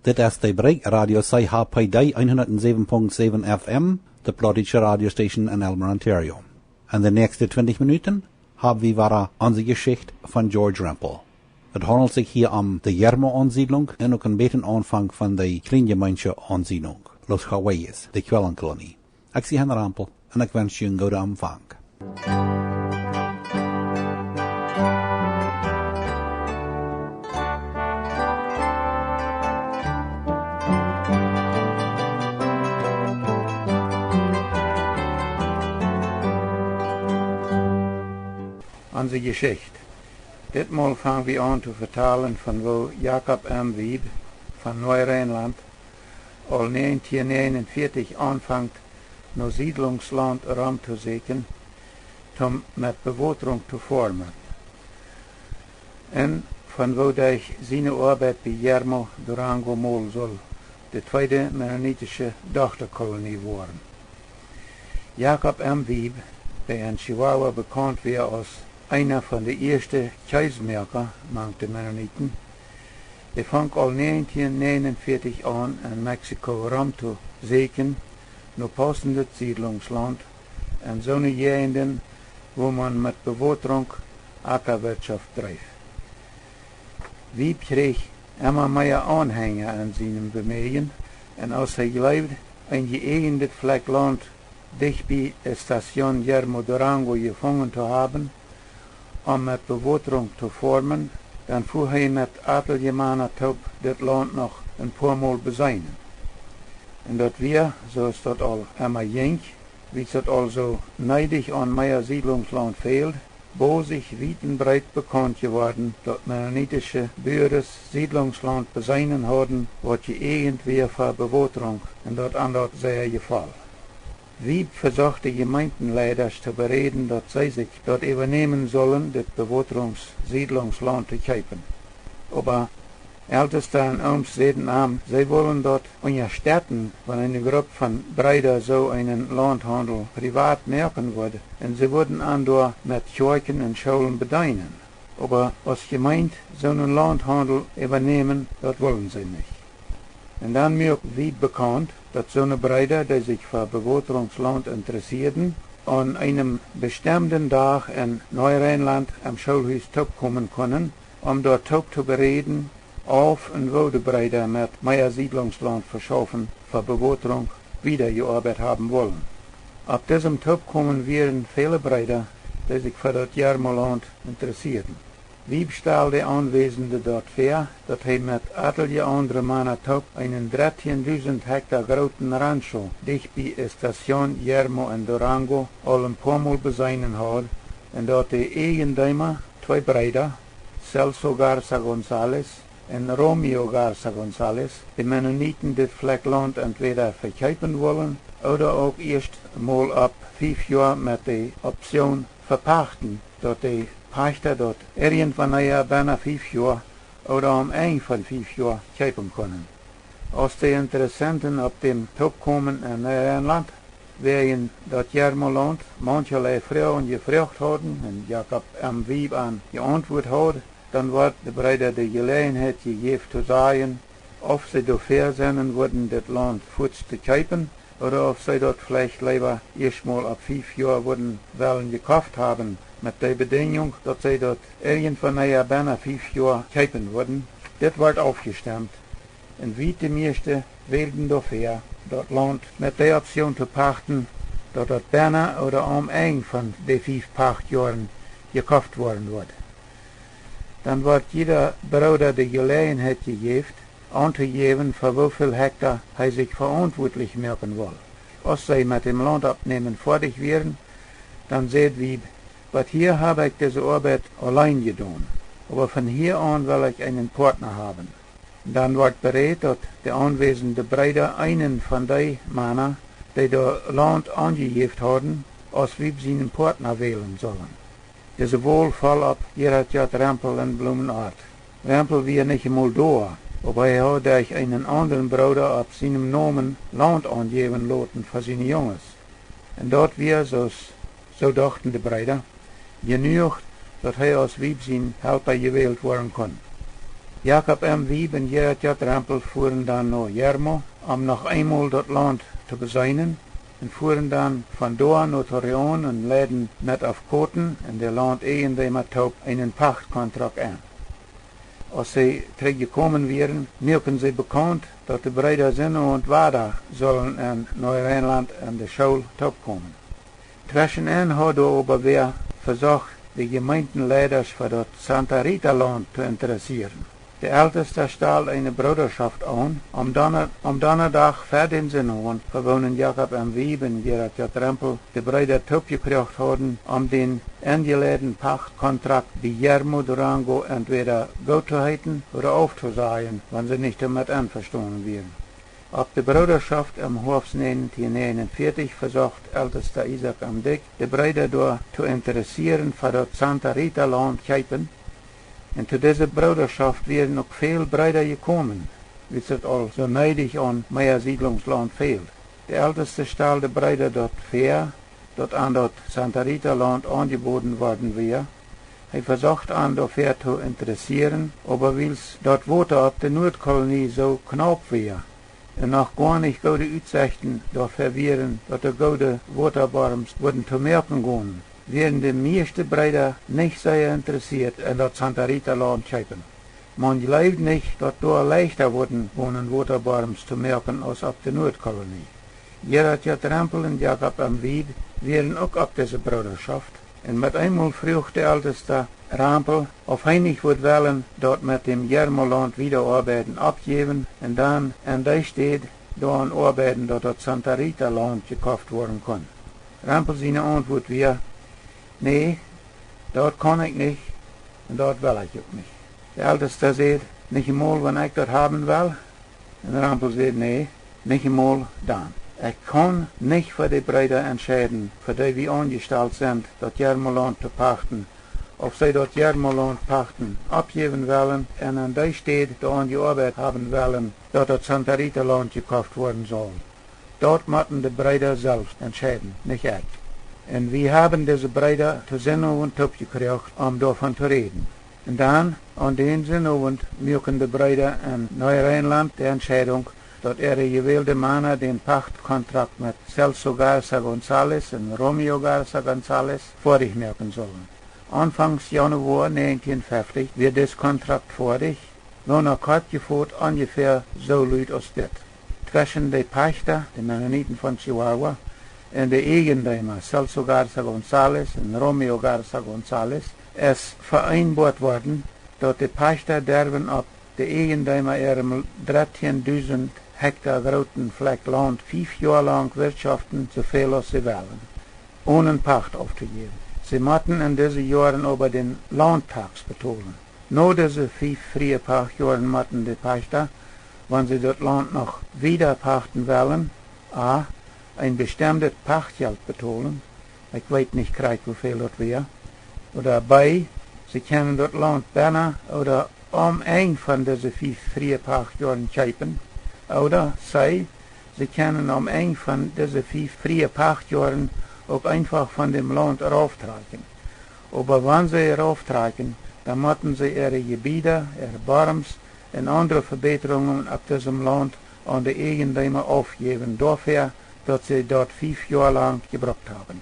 Dit is de break radio CHPD 107.7 FM, de Ploddische radiostation in Elmer, Ontario. En de nächste 20 Minuten haben wir wieder onze Geschichte von George Rempel. Het handelt sich hier om de Jermo-Ansiedlung en ook een beetje aanvang van de Kleingemeente-Ansiedlung, Los Hawaiis, de Quellenkolonie. Ik zie Hen Rempel en ik wens je een goede aanvang. Onze Geschichte. Ditmal fangen wir an zu vertalen von wo Jacob M. Wieb von Neu-Rheinland al 1949 anfängt, no Siedlungsland rum zu suchen, um mit Bewässerung zu formen. En von wo der seine Arbeit bei Jermo Durango mal soll, de tweede mennonitische Tochterkolonie worden. Jacob M. Wieb, der in Chihuahua bekannt wie als einer von den ersten Keismerker, mangte Mennoniten, der fang al 1949 an, in Mexiko rum zu suchen, no passendes Siedlungsland, in so eine Gegenden, wo man mit Bewässerung Ackerwirtschaft treibt. Wieb kreeg immer mehr Anhänger an seinem Bemühen, und als er glaubt, ein geeignetes Fleck Land dicht bei der Station Jermo Durango gefunden zu haben, om met bewässerung zu formen, dann fuhr hij met Ateljemaner Taub dit Land noch ein paar Mal beseinen. Und dat wir, so ist dat al immer jink, wie es dat also neidig an mehr Siedlungsland fehlt, wo sich weit und breit bekannt geworden, dat mennonitische Bürgers Siedlungsland beseinen haben, wat je irgendwie für Bewässerung und dat an dat sehr gefall. Wieb versuchte Gemeindenleiter zu bereden, dass sie sich dort übernehmen sollen, das Bewässerungssiedlungsland zu kaufen. Aber Älteste und Oms sehen an, sie wollen dort unterstützen, wenn eine Gruppe von Brüdern so einen Landhandel privat merken würde, und sie würden andor mit Kirchen und Schulen bedienen. Aber als Gemeinde so einen Landhandel übernehmen, das wollen sie nicht. Und dann wird Wieb bekannt, dass so eine Brüder, die sich für Bewässerungsland interessierten, an einem bestimmten Tag in Neu-Rheinland am Schulhaus kommen können, um dort zu bereden, auf und wo die Brüder mit mehr Siedlungsland verschaffen für Bewässerung wiedergearbeitet haben wollen. Ab diesem kommen wären viele Brüder, die sich für das Jermoland interessierten. Wieb stellte Anwesende dort vor, dass er mit etliche andere Männer einen 13.000 Hektar großen Rancho dicht bei der Station Jermo in Durango all ein paar Mal beseinen hat, und dort die Eigentümer, zwei Brüder, Celso Garza González und Romeo Garza González, die Mennoniten das Fleckland entweder verkaufen wollen oder auch erst mal ab 5 Jahren mit der Option verpachten, dass die Pachter dort irgendwann bijna 5 Jahre oder ein von 5 Jahren kaufen können. Als die Interessenten auf dem Top kommen in Nederland, während das Jermoland mancherlei Frauen gefragt haben und Jacob M. Wieb an geantwortet hat, dann wird die Brüder die Gelegenheit gegeben zu sagen, ob sie dafür sein würden, das Land kurz zu kaufen, oder ob sie dort vielleicht lieber erstmal ab 5 Jahren würden wollen gekauft haben, mit der Bedingung, dass sie dort irgendwann bijna 5 Jahre kaufen würden. Das wird aufgestimmt. Und wie die meisten wählten dafür, das Land mit der Option zu pachten, dass das bijna oder ein von den 5 Pachtjahren gekauft worden wird. Dann wird jeder Bruder die Gelegenheit gegeben, anzugeben, für wie viel Hektar er sich verantwortlich merken will. Als sie mit dem Landabnehmen fertig wären, dann seht Wieb, was hier habe ich diese Arbeit allein getan, aber von hier an will ich einen Partner haben. Dann wird bereit, dass die anwesenden Brüder einen von den Männern, die das Land angegeben haben, als Wieb seinen Partner wählen sollen. Diese Wahl fällt ab Gerhard J. Rempel in Blumenart. Rempel war nicht einmal da, aber er hat durch einen anderen Bruder ab seinem Namen Land angeben lassen für seine Jungs. Und dort wir, so dachten die Brüder, genug, dass er als Wieb sein Helfer gewählt werden kann. Jacob M. Wieb en Gerard J. Rempel fuhren dann nach Jermo, noch einmal das Land zu beseinen, und fuhren dann von dort nach Torreon und leiden net auf Koten en der Landeigenehmer taub einen Pachtkontrakt an. Als sie teruggekommen wären, merken sie bekannt, dass die Brüder Sinno und Wada sollen in Neu-Rheinland an der Schule kommen. Zwischenan hat aber wer versucht, die Gemeindenleiders für das Santa Rita Land zu interessieren. Der Älteste stellt eine Bruderschaft an, Donnerdag vor den Sinnoen gewonnen Jacob M. Wieb und Gerard J. Rempel die Brüder gekriegt haben, den eingeladenen Pachtkontrakt bei Jermo Durango entweder gut zu halten oder aufzusagen, wenn sie nicht damit einverstanden wären. Ab der Bruderschaft am Hofs 1949 versucht ältester Isaac M. Dick, die Brüder dort zu interessieren für das Santa Rita Land Keipen. Und zu dieser Bruderschaft wären noch viele Brüder gekommen, wie es all so neidig an mehr Siedlungsland fehlt. Der älteste stellte Brüder dort fair, dort an das Santa Rita Land angeboten worden wäre. Er versucht an dafür zu interessieren, aber weil es dort Water auf der Nordkolonie so knapp wäre, und noch gar nicht gute Aussichten dafür wären, dass die gute Waterbarms würden zu merken gehen, wären die meisten Brüder nicht sehr interessiert in das Santa Rita Land Keipen. Man glaubt nicht, dass da leichter wurden, wohnen Waterbarms zu merken als auf der Nordkolonie. Gerard J. Rempel und Jacob M. Wieb wären auch auf dieser Bruderschaft. Und mit einmal frug der älteste Rempel, ob er nicht würde wollen, dort mit dem Jermoland wieder Arbeiten abgeben und dann an der steht, daran arbeiten, dass das Santa Rita Land gekauft werden kann. Rempel seine Antwort war, nee, dort kann ich nicht und dort will ich auch nicht. Der Älteste sagt, nicht einmal, wenn ich das haben will. Und Rempel sagt, nee, nicht einmal dann. Ich kann nicht für die Brüder entscheiden, für die wir angestellt sind, das Jermoland zu pachten, ob sie das Jermoland pachten, abgeben wollen und an der steht, daran gearbeitet haben wollen, dass das Santa Rita Land gekauft werden soll. Dort müssen die Brüder selbst entscheiden, nicht ich. Und wir haben diese Brüder zu Sinno und Tup gekriegt, davon zu reden. Und dann, an den Sinno und mögen die Brüder in Neu-Rheinland die Entscheidung, dass ihre gewählte Männer den Pachtkontrakt mit Celso Garza González und Romeo Garza González fertig merken sollen. Anfangs Januar 1950 wird das Kontrakt fertig, nur noch kurz geführt ungefähr so laut als das. Zwischen den Pächter, den Mennoniten von Chihuahua, und den Eigentümer Celso Garza González und Romeo Garza González ist vereinbart worden, dass die Pächter derben ab die Eigentümer ihrem 13.000 Hektar großen Fleck Land 5 Jahre lang wirtschaften, so viel als sie wollen, ohne Pacht aufzugeben. Sie mussten in diesen Jahren aber den Landtax bezahlen. Nur diese 5 freie Pachtjahren mussten die Pächter, wenn sie das Land noch wieder pachten wollen, a. ein bestimmtes Pachtgeld bezahlen, ich weiß nicht gleich, wie viel das wäre, oder b. sie können das Land besser oder ein von diesen 5 freie Pachtjahren kaufen, oder c. sie können ein von diesen 5 freie Pachtjahren auch einfach von dem Land rauftragen. Aber wenn sie rauftragen, dann müssen sie ihre Gebiete, ihre Barms und andere Verbesserungen auf diesem Land an die Eigentümer aufgeben, dafür, dass sie dort 5 Jahre lang gebraucht haben.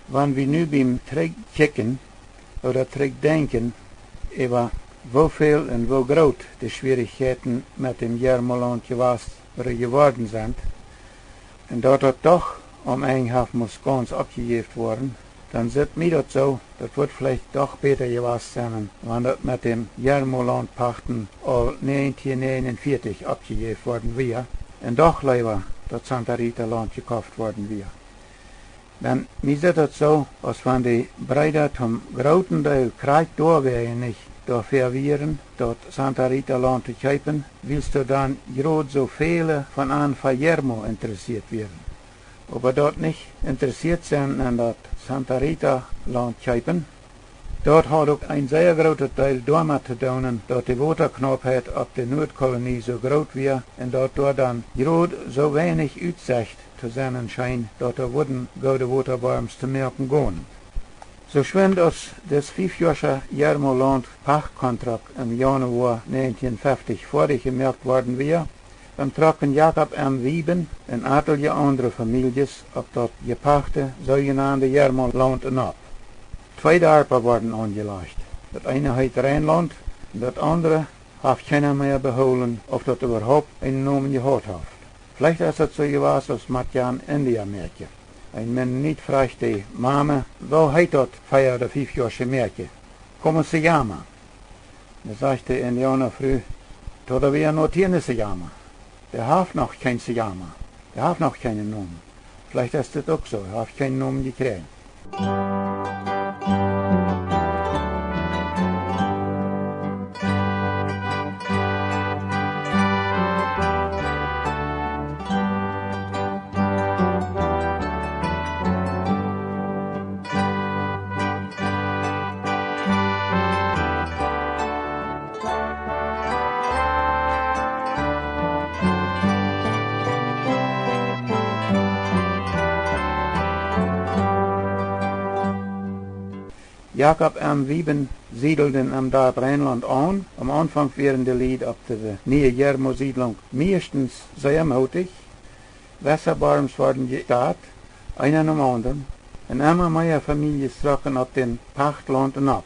Wenn wir nun beim Zurückchecken oder Zurückdenken über wie viel und wie groß die Schwierigkeiten mit dem Jermoland geworden sind, und dort das doch einhaft muss ganz abgegeben worden, dann sieht mir das so, das wird vielleicht doch besser gewesen sein, wenn das mit dem Jermoland-Pachten all 1949 abgegeben worden wäre, und doch lieber das Santa Rita Land gekauft worden wäre. Dann mir sieht das so, als wenn die Brüder zum großen Teil Krieg da wären nicht dafür wären, das Santa Rita Land zu kaufen, willst du dann gerade so viele von an Jermo interessiert werden. Aber dort nicht interessiert sind an das Santa Rita Land kaufen, dort hat auch ein sehr großer Teil damit zu tun, dass die Waterknappheit auf der Nordkolonie so groß war und dort dann gerade so wenig Aussicht zu sein scheint, dass da wurden gute Waterbarms zu merken gehen. So schwind als das 5-jährige Jarmo-Land Pachtkontrakt im Januar 1950 vordig gemerkt worden war, dann trokken Jacob M. Wieben en aantal andere families op dat gepachte zogenaamde Jarmo-Land op. 2 dorpen worden aangelegd. Dat ene heet Rijnland en dat andere heeft keiner meer behouden of dat überhaupt een naam gehad heeft. Vielleicht is het zo geweest als met Jan India merkje. En men niet vraagt die Mama, wo heet dat 4 of 5-jarige merkje? Como se llama? Dan zegt de Indianer früh, todavía no tiene se llama. Der heeft noch kein se llama. Der heeft noch keinen Namen. Vielleicht ist das auch so, er hat keinen Namen gekriegt. Jacob M. Wieben siedelten am Dorp Rijnland aan. Am Anfang waren die Lied op de nieuwe Jarmo-siedlung meestens sehr mutig. Wasserbarms worden gestart, einer am anderen. En immer mehr Familien trokken op den Pachtland ab.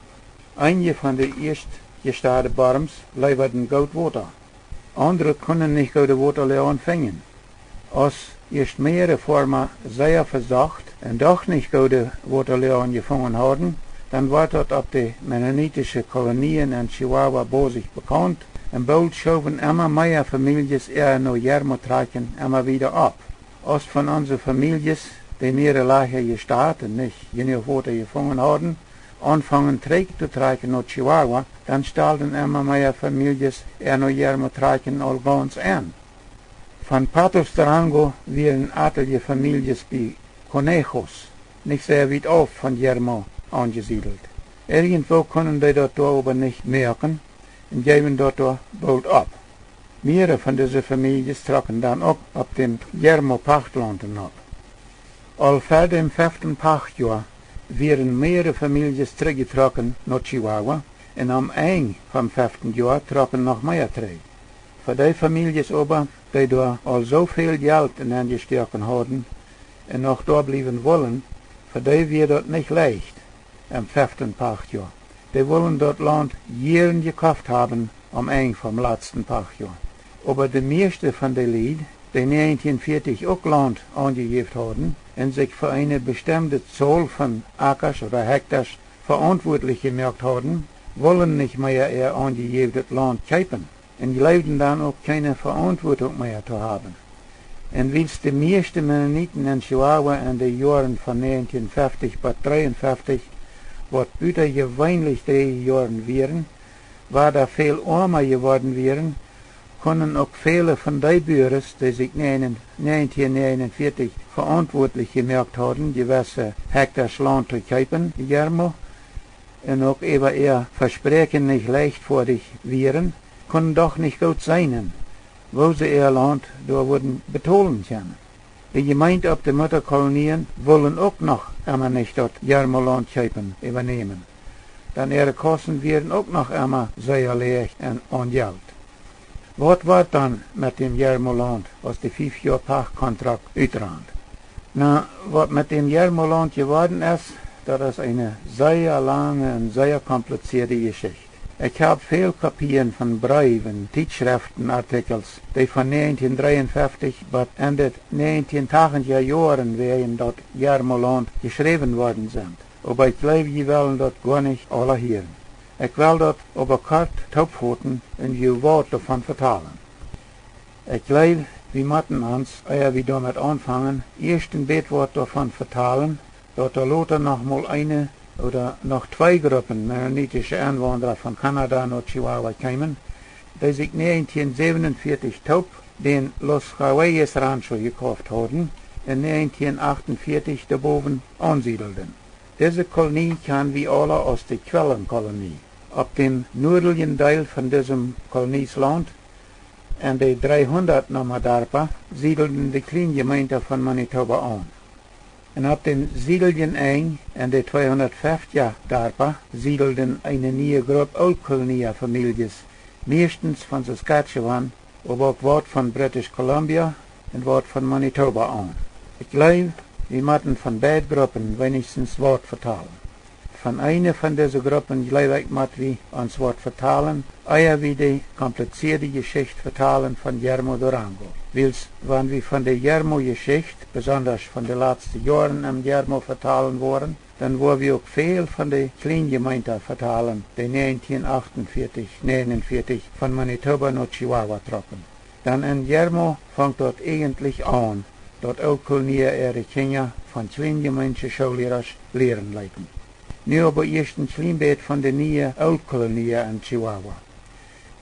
Einige von den erst gestarten Barms lieferten gut Wasser. Andere können nicht gute Wasser empfangen. Als erst mehrere Formen sehr versagt und doch nicht gute Wasser gefangen haben, dann wordt dat op de Mennonitische Kolonien in Chihuahua bosig bekannt en bald schoven immer mehr families naar Jarmo trekken immer wieder ab. Als von unseren families, die mehrere Lager gestartet und nicht genug Wasser gefangen haben, anfangen zu trekken nach Chihuahua, dann stellten immer mehr families naar Jarmo trekken al ganz an. Von Patos Durango waren etliche families bei Conejos, nicht sehr weit auf von Jarmo angesiedelt. Irgendwo können die dort aber nicht merken und geben dort bald ab. Mehrere von diesen Familien trokken dann auch auf dem Jarmo-Pachtland ab. Al vor dem 5. Pachtjahr werden mehrere Familien zurückgetrokken nach Chihuahua und am Ende vom 5. Jahr trokken noch mehr zurück. Für die Familien aber, die da al so viel Geld in angestecken haben und noch da bleiben wollen, für die wird das nicht leicht. Im 5. Pachtjahr. Die wollen dort Land Jahren gekauft haben am Ende vom letzten Pachtjahr. Aber die meisten von den Lied, die 1940 auch Land angegeben haben und sich für eine bestimmte Zahl von Ackers oder Hektars verantwortlich gemerkt haben, wollen nicht mehr ihr angegebenes Land kaufen und glauben dann auch keine Verantwortung mehr zu haben. Und weil die meisten Mennoniten in Chihuahua in den Jahren von 1950 bis 1953 wat buitengewöhnlich die Jahren wären, war da viel armer geworden wären, können auch viele von den Bürgern, die sich 1949 verantwortlich gemerkt haben, gewisse Hektars Land zu kaufen, Jarmo, und auch über ihr Versprechen nicht leichtfertig wären, können doch nicht gut sein, wo sie ihr Land da würden betollen können. Die Gemeinde auf den Mutterkolonien wollen auch noch immer nicht dort Jarmo-Land übernehmen. Dann ihre Kosten werden auch noch immer sehr leicht und Geld. Was war dann mit dem Jarmo-Land, was die 5-Jahr Pachtkontrakt uitrannt? Na, was mit dem Jarmo-Land geworden ist, das ist eine sehr lange und sehr komplizierte Geschichte. Ich habe viele Kopien von Briefen, Zeitschriftenartikels, die von 1953 bis Ende 1980er Jahren während dort Jarmo-Land geschrieben worden sind. Aber ich glaube, die wollen dort gar nicht alle hören. Ich will dort aber kurz Topfoten und die Worte davon vertalen. Ich glaube, wir müssen uns, ehe wir damit anfangen, erst ein Beetwort davon vertalen, dort Lothar noch mal eine oder noch 2 Gruppen mennonitische Einwanderer von Kanada nach Chihuahua kamen, die sich 1947 taub den Los Cahuayes Rancho gekauft haben und 1948 daarboven ansiedelten. Diese Kolonie kann wie alle aus der Quellenkolonie. Auf dem nördlichen Teil von diesem Koloniesland und die 300 Nomadarpa siedelten die Kleingemeinde von Manitoba an. En op den siedelden ein en de 250 jaar daarpa siedelden eine nieuwe groep Oud-Kolonia-families, meestens van Saskatchewan, aber ook wat van British Columbia en wat van Manitoba aan. Ik geloof, we moeten van beide groepen wenigstens wat vertalen. Van eine von deze groepen geloof ik moet we ons wat vertalen, eer we de compliceerde Geschichte vertalen van Yermo Durango. Wils, wann wir von der Yermo-Geschichte, besonders von den letzten Jahren am Yermo vertalen worden, dann wollen wir auch viel von der Kleingemeinde vertalen, die 1948, 49 von Manitoba nach Chihuahua trocken. Dann in Yermo fängt dort eigentlich an, dort auch Kolonia ihre Kinder von Kleingemeinde Schaulehrers lehren leiten. Nu aber erst ein klein von der neuen Oud-Kolonia in Chihuahua.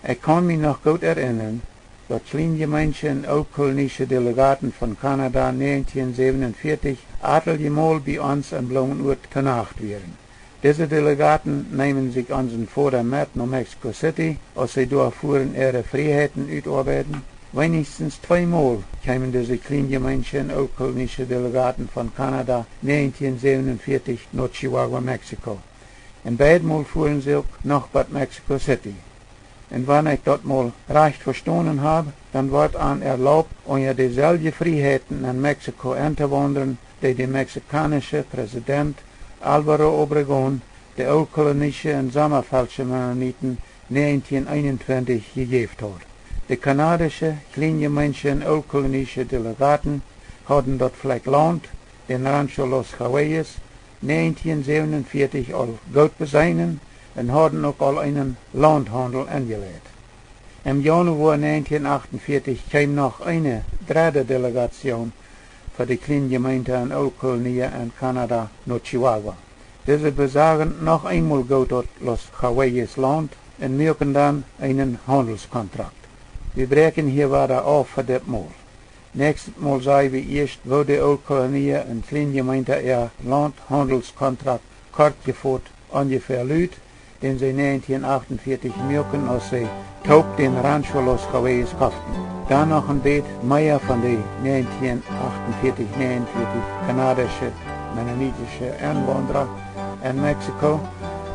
Ich kann mich noch gut erinnern, dat Kleingemeinde en Oud-Kolonische Delegaten von Kanada 1947 ateljemal bij ons in Blauenoord te Nacht wären. Diese Delegaten nehmen sich unseren Vater mit nach Mexico City, als sie durchfuhren ihre Freiheiten utarbeiten. Wenigstens zweimal kamen diese Kleingemeinde en Oud-Kolonische Delegaten von Kanada 1947 nach Chihuahua, Mexiko. En beidmal fuhren sie auch nach Bad Mexico City. En wanneer ik dat mal recht verstanden habe, dann wordt aan erlaubt, onder dezelfde Freiheiten in Mexico aan te wandelen, die de Mexikanische Präsident Alvaro Obregón de Oud-Kolonische en Sommerfeldsche Mennoniten 1921 gegeven had. De Kanadische, Kleingemeinde en Oud-Kolonische Delegaten hadden dat vlek land, den Rancho Los Cahuillas, 1947 al goed bezijnen, en hadden ook al einen landhandel angelegd. Im Januar 1948 kwam nog eine dritte Delegation für die Kleingemeinde in Oud-Kolonia in Kanada nach Chihuahua. Diese besagen noch einmal gut dort Los Cahuillas Land und machen dann einen Handelskontrakt. Wir brechen hier weiter auf für das Mal. Nächstes Mal sagen wir erst, wo die Oud-Kolonia in Kleingemeinde ihr Landhandelskontrakt kort geführt ungefähr lüt, den sie 1948 mirken, als sie taub den Rancho Los Cahuillas kauften. Dann noch ein Beet mehr von den 1948, 49 kanadische, mennonitische Einwanderer in Mexiko.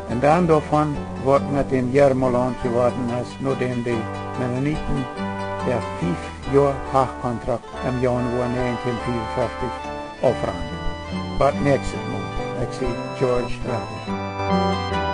Und dann davon wird mit dem Yermo-Land geworden, als nur dem die Mennoniten der 5 Jahre Pachtkontrakt im Januar 1954 aufrahmen. But next Mal, ich sehe George Rambo.